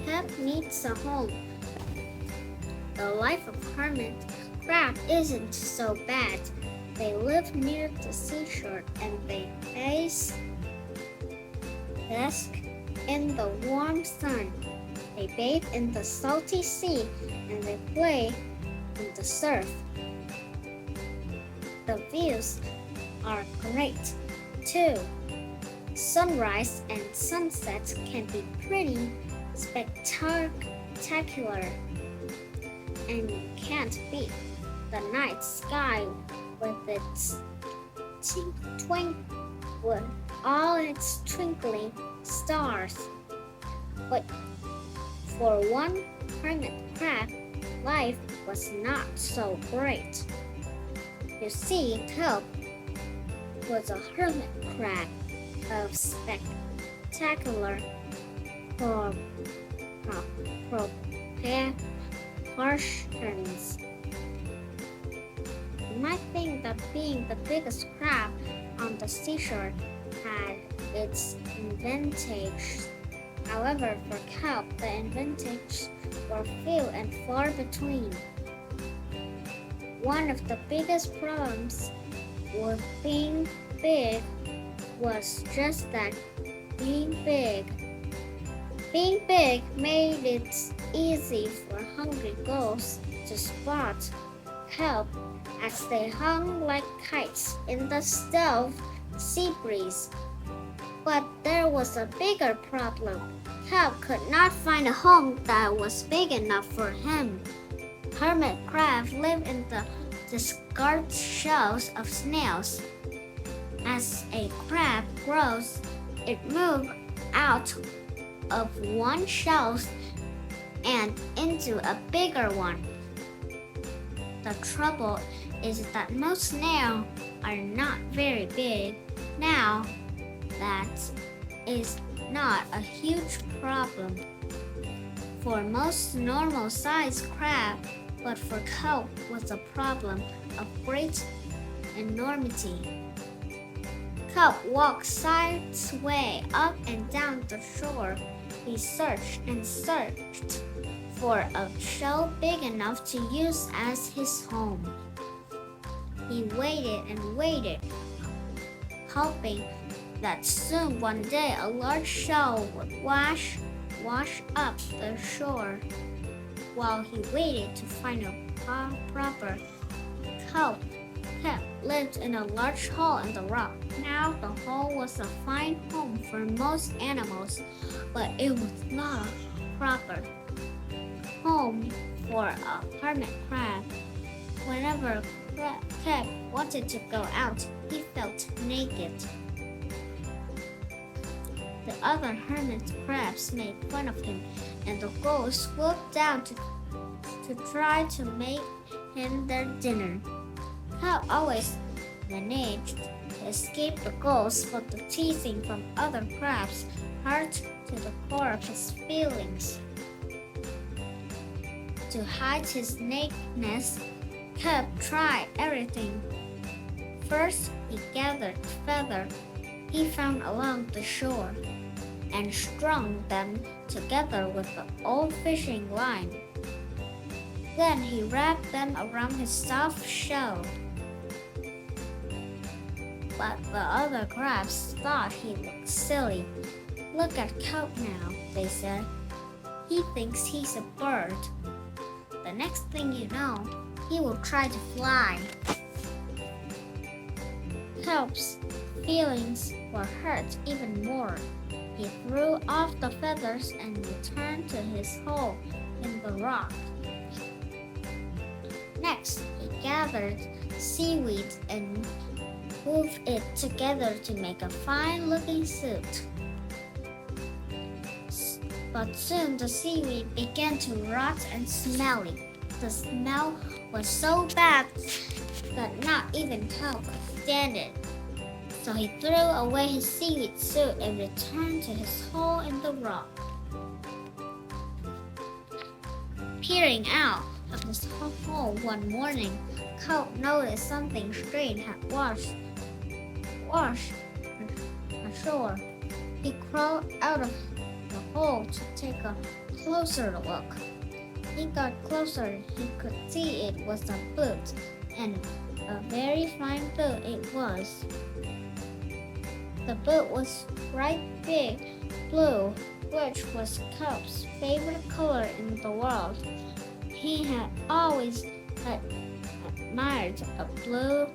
Pep needs a home. The life of hermit crab isn't so bad. They live near the seashore and they bask in the warm sun. They bathe in the salty sea and they play in the surf. The views are great too. Sunrise and sunset can be pretty spectacular, and you can't beat the night sky with with all its twinkling stars. But for one hermit crab, life was not so great. You see, Kelp was a hermit crab of spectacular proportions. You might think that being the biggest crab on the seashore had its advantages. However, for Kelp, the advantages were few and far between. One of the biggest problems with being big was just that being big. Being big made it easy for hungry gulls to spot Kelp as they hung like kites in the still sea breeze. But there was a bigger problem. Kelp could not find a home that was big enough for him. Hermit crabs live in the discarded shells of snails. As a crab grows, it moves out of one shell and into a bigger one. The trouble is that most snails are not very big. Now, that is not a huge problem for most normal-sized crabs, but for Kelp was a problem of great enormity. Kelp walked sideways up and down the shore. He searched and searched for a shell big enough to use as his home. He waited and waited, hoping that soon one day a large shell would wash up the shore. While he waited to find a proper Kelp lived in a large hole in the rock. Now the hole was a fine home for most animals, but it was not a proper home for a hermit crab. Whenever Kelp wanted to go out, he felt naked. The other hermit crabs made fun of him, and the gulls swooped down to try to make him their dinner. Kelp always managed to escape the gulls, but the teasing from other crabs hurt to the core of his feelings. To hide his nakedness, Kelp tried everything. First, he gathered feathers he found along the shore and strung them together with the old fishing line. Then he wrapped them around his soft shell. But the other crabs thought he looked silly. "Look at Kelp now," they said. "He thinks he's a bird. The next thing you know, he will try to fly." Kelp's feelings were hurt even more. He threw off the feathers and returned to his hole in the rock. Next, he gathered seaweed and wove it together to make a fine-looking suit. But soon the seaweed began to rot and smelly. The smell was so bad that not even Kelp could stand it. So he threw away his seaweed suit and returned to his hole in the rock. Peering out of his hole one morning, Kelp noticed something strange had washed ashore. He crawled out of the hole to take a closer look. He got closer. He could see it was a boat, and a very fine boat it was. The boat was bright big blue, which was Cub's favorite color in the world. He had always admired the blue